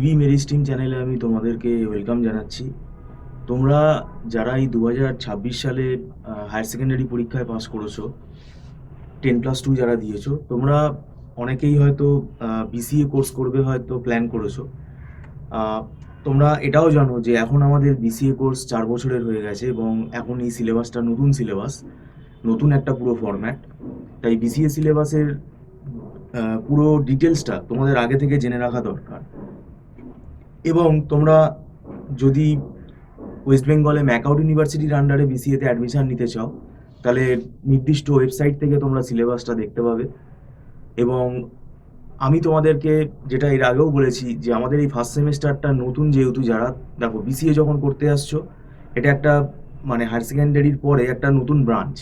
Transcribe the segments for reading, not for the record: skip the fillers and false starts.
CV মেরিস্টিম চ্যানেলে আমি তোমাদেরকে ওয়েলকাম জানাচ্ছি। তোমরা যারা এই 2026 সালে হায়ার সেকেন্ডারি পরীক্ষায় পাস করেছো, 10+2 যারা দিয়েছো, তোমরা অনেকেই হয়তো বিসিএ কোর্স করবে হয়তো প্ল্যান করেছো। আহ, তোমরা এটাও জানো যে এখন আমাদের বিসিএ কোর্স 4 বছরের হয়ে গেছে এবং এখন এই সিলেবাসটা নতুন সিলেবাস, নতুন একটা পুরো ফরম্যাট। তাই বিসিএ সিলেবাসের পুরো ডিটেলসটা তোমাদের আগে থেকে জেনে রাখা দরকার। এবং তোমরা যদি ওয়েস্ট বেঙ্গলে ম্যাকআউট ইউনিভার্সিটির আন্ডারে বিসিএতে অ্যাডমিশন নিতে চাও, তাহলে নির্দিষ্ট ওয়েবসাইট থেকে তোমরা সিলেবাসটা দেখতে পাবে। এবং আমি তোমাদেরকে যেটা এর আগেও বলেছি যে আমাদের এই ফার্স্ট সেমিস্টারটা নতুন, যেহেতু যারা দেখো বিসিএ যখন করতে আসছো, এটা একটা মানে হায়ার সেকেন্ডারির পরে একটা নতুন ব্রাঞ্চ।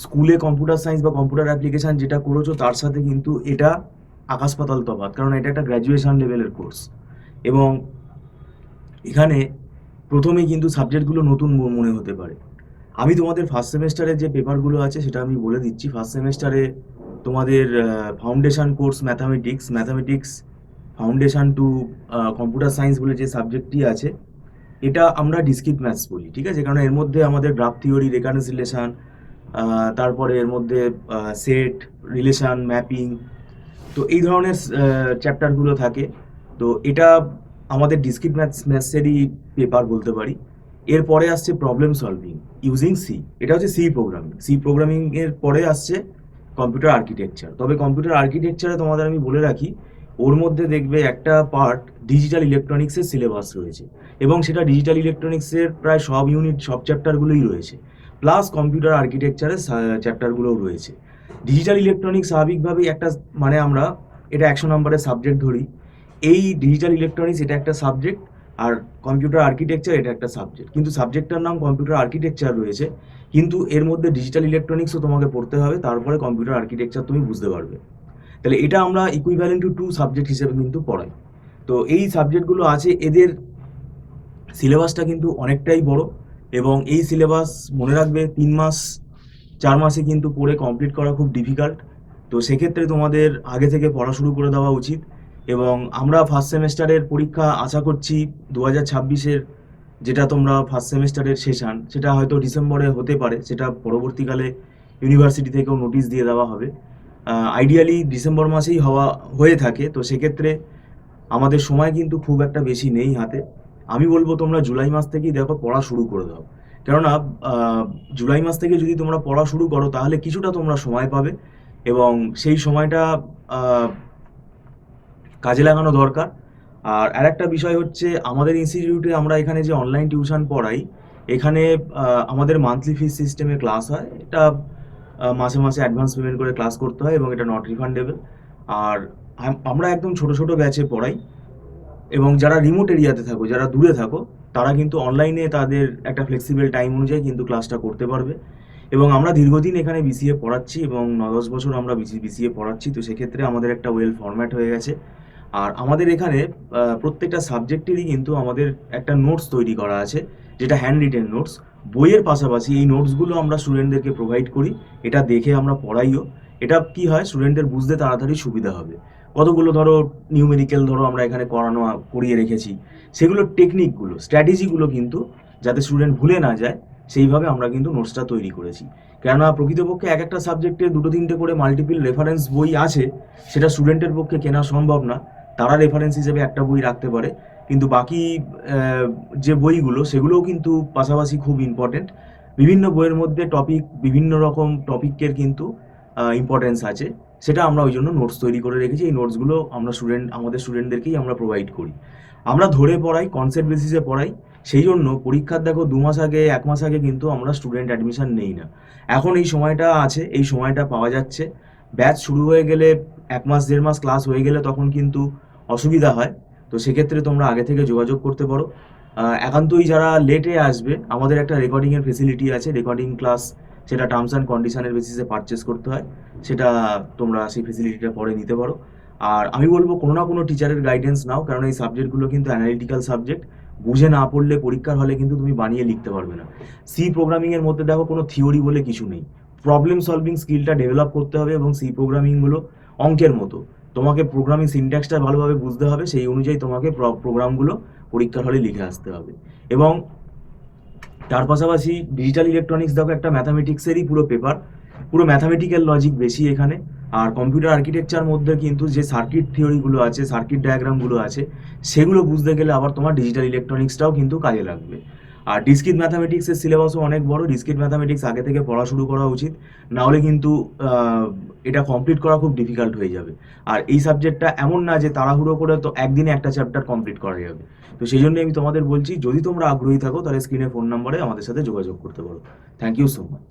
স্কুলে কম্পিউটার সায়েন্স বা কম্পিউটার অ্যাপ্লিকেশান যেটা করেছো তার সাথে কিন্তু এটা আকাশ পাতাল তফাৎ, কারণ এটা একটা গ্র্যাজুয়েশন লেভেলের কোর্স। এবং এখানে প্রথমেই কিন্তু সাবজেক্টগুলো নতুন মনে হতে পারে। আমি তোমাদের ফার্স্ট সেমেস্টারের যে পেপারগুলো আছে সেটা আমি বলে দিচ্ছি। ফার্স্ট সেমেস্টারে তোমাদের foundation course mathematics foundation to computer science বলে যে সাবজেক্টটি আছে, এটা আমরা ডিসক্রিট ম্যাথস বলি, ঠিক আছে? কারণ এর মধ্যে আমাদের গ্রাফ থিওরি, রেকনসিলেশন, তারপরে এর মধ্যে সেট, রিলেশন, ম্যাপিং, তো এই ধরনের চ্যাপ্টারগুলো থাকে। তো এটা আমাদের ডিসক্রিট ম্যাথসেরই পেপার বলতে পারি। এরপরে আসছে প্রবলেম সলভিং ইউজিং সি, এটা হচ্ছে সি প্রোগ্রামিং এর পরে আসছে কম্পিউটার আর্কিটেকচার। তবে কম্পিউটার আর্কিটেকচারে তোমাদের আমি বলে রাখি, ওর মধ্যে দেখবে একটা পার্ট ডিজিটাল ইলেকট্রনিক্সের সিলেবাস রয়েছে, এবং সেটা ডিজিটাল ইলেকট্রনিক্সের প্রায় সব ইউনিট, সব চ্যাপ্টারগুলোই রয়েছে, প্লাস কম্পিউটার আর্কিটেকচারের চ্যাপ্টারগুলোও রয়েছে। ডিজিটাল ইলেকট্রনিক্স স্বাভাবিকভাবেই একটা, মানে আমরা এটা 100 নম্বরের সাবজেক্ট ধরি। এই ডিজিটাল ইলেকট্রনিক্স এটা একটা সাবজেক্ট, আর কম্পিউটার আর্কিটেকচার এটা একটা সাবজেক্ট, কিন্তু সাবজেক্টটার নাম কম্পিউটার আর্কিটেকচার রয়েছে, কিন্তু এর মধ্যে ডিজিটাল ইলেকট্রনিক্সও তোমাকে পড়তে হবে, তারপরে কম্পিউটার আর্কিটেকচার তুমি বুঝতে পারবে। তাহলে এটা আমরা ইকুইভ্যালেন্ট টু 2 সাবজেক্ট হিসেবে কিন্তু পড়াই। তো এই সাবজেক্টগুলো আছে, এদের সিলেবাসটা কিন্তু অনেকটাই বড়, এবং এই সিলেবাস মনে রাখবে 3 মাস 4 মাসে কিন্তু পড়ে কমপ্লিট করা খুব ডিফিকাল্ট। তো সেক্ষেত্রে তোমাদের আগে থেকে পড়া শুরু করে দেওয়া উচিত। এবং আমরা ফার্স্ট সেমেস্টারের পরীক্ষা আশা করছি 2026-এর, যেটা তোমরা ফার্স্ট সেমেস্টারের সেশন, সেটা হয়তো ডিসেম্বরে হতে পারে, সেটা পরবর্তীকালে ইউনিভার্সিটি থেকেও নোটিশ দিয়ে দেওয়া হবে। আইডিয়ালি ডিসেম্বর মাসেই হয়ে থাকে। তো সেক্ষেত্রে আমাদের সময় কিন্তু খুব একটা বেশি নেই হাতে। আমি বলবো তোমরা জুলাই মাস থেকেই দেখো পড়া শুরু করে দাও, কেননা জুলাই মাস থেকে যদি তোমরা পড়া শুরু করো তাহলে কিছুটা তোমরা সময় পাবে, এবং সেই সময়টা কাজে লাগানো দরকার। আর আরেকটা বিষয় হচ্ছে, আমাদের ইনস্টিটিউটে আমরা এখানে যে অনলাইন টিউশন পড়াই, এখানে আমাদের মান্থলি ফিস সিস্টেমে ক্লাস হয়। এটা মাসে মাসে অ্যাডভান্স পেমেন্ট করে ক্লাস করতে হয়, এবং এটা নট রিফান্ডেবল। আর আমরা একদম ছোট ছোট ব্যাচে পড়াই, এবং যারা রিমোট এরিয়াতে থাকো, যারা দূরে থাকো, তারা কিন্তু অনলাইনে তাদের একটা ফ্লেক্সিবল টাইম অনুযায়ী কিন্তু ক্লাসটা করতে পারবে। এবং আমরা দীর্ঘদিন এখানে বিসিএ পড়াচ্ছি, এবং 9-10 বছর আমরা বিসিএ পড়াচ্ছি। তো সেক্ষেত্রে আমাদের একটা ওয়েল ফরম্যাট হয়ে গেছে। আর আমাদের এখানে প্রত্যেকটা সাবজেক্টেরই কিন্তু আমাদের একটা নোটস তৈরি করা আছে, যেটা হ্যান্ড রিটেন নোটস। বইয়ের পাশাপাশি এই নোটসগুলো আমরা স্টুডেন্টদেরকে প্রোভাইড করি, এটা দেখে আমরা পড়াইও। এটা কি হয়, স্টুডেন্টদের বুঝতে তাড়াতাড়ি সুবিধা হবে। কতগুলো ধরো নিউমেরিক্যাল ধরো আমরা এখানে করিয়ে রেখেছি, সেগুলোর টেকনিকগুলো, স্ট্র্যাটেজিগুলো কিন্তু যাতে স্টুডেন্ট ভুলে না যায়, সেইভাবে আমরা কিন্তু নোটসটা তৈরি করেছি। কেননা প্রকৃতপক্ষে এক একটা সাবজেক্টে 2-3টে করে মাল্টিপল রেফারেন্স বই আছে, সেটা স্টুডেন্টের পক্ষে কেনা সম্ভব না। তারা রেফারেন্স হিসেবে একটা বই রাখতে পারে, কিন্তু বাকি যে বইগুলো সেগুলোও কিন্তু পাশাপাশি খুব ইম্পর্টেন্ট। বিভিন্ন বইয়ের মধ্যে বিভিন্ন রকম টপিকের কিন্তু ইম্পর্টেন্স আছে, সেটা আমরা ওই জন্য নোটস তৈরি করে রেখেছি। এই নোটসগুলো আমাদের স্টুডেন্টদেরকেই আমরা প্রোভাইড করি। আমরা ধরে পড়াই, কনসেপ্ট বেসিসে পড়াই। সেই জন্য পরীক্ষার দেখো 2 মাস আগে, 1 মাস আগে কিন্তু আমরা স্টুডেন্ট অ্যাডমিশন নেই না। এখন এই সময়টা আছে, এই সময়টা পাওয়া যাচ্ছে। ব্যাচ শুরু হয়ে গেলে 1 মাস 1.5 মাস ক্লাস হয়ে গেলে তখন কিন্তু অসুবিধা হয়। তো সেক্ষেত্রে তোমরা আগে থেকে যোগাযোগ করতে পারো। একান্তই যারা লেটে আসবে, আমাদের একটা রেকর্ডিংয়ের ফেসিলিটি আছে, রেকর্ডিং ক্লাস, সেটা টার্মস অ্যান্ড কন্ডিশনের বেসিসে পারচেস করতে হয়, সেটা তোমরা সেই ফেসিলিটিটা পরে নিতে পারো। আর আমি বলবো কোনো না কোনো টিচারের গাইডেন্স নাও, কারণ এই সাবজেক্টগুলো কিন্তু অ্যানালিটিক্যাল সাবজেক্ট। বুঝে না পড়লে পরীক্ষার হলে কিন্তু তুমি বানিয়ে লিখতে পারবে না। প্রোগ্রামিংয়ের মধ্যে দেখো কোনো থিওরি বলে কিছু নেই, প্রবলেম সলভিং স্কিলটা ডেভেলপ করতে হবে, এবং প্রোগ্রামিংগুলো অঙ্কের মতো, তোমাকে প্রোগ্রামিং সিনট্যাক্সটা ভালোভাবে বুঝতে হবে, সেই অনুযায়ী তোমাকে প্রোগ্রামগুলো পরীক্ষার হলে লিখে আসতে হবে। এবং তার পাশাপাশি ডিজিটাল ইলেকট্রনিক্স দেখো একটা ম্যাথামেটিক্সেরই পুরো পেপার, পুরো ম্যাথামেটিক্যাল লজিক বেশি এখানে। আর কম্পিউটার আর্কিটেকচার মধ্যে কিন্তু যে সার্কিট থিওরিগুলো আছে, সার্কিট ডায়াগ্রামগুলো আছে, সেগুলো বুঝতে গেলে আবার তোমার ডিজিটাল ইলেকট্রনিক্সটাও কিন্তু কাজে লাগবে। আর ডিসক্রিট ম্যাথামেটিক্সের সিলেবাসও অনেক বড়, ডিসক্রিট ম্যাথামেটিক্স আগে থেকে পড়া শুরু করা উচিত, না হলে কিন্তু এটা কমপ্লিট করা খুব ডিফিকাল্ট হয়ে যাবে। আর এই সাবজেক্টটা এমন না যে তাড়াহুড়ো করে তো একদিনে একটা চ্যাপ্টার কমপ্লিট করা যাবে। তো সেই জন্য আমি তোমাদের বলছি, যদি তোমরা আগ্রহী থাকো তাহলে স্ক্রিনে ফোন নম্বরে আমাদের সাথে যোগাযোগ করতে পারো। Thank you so much.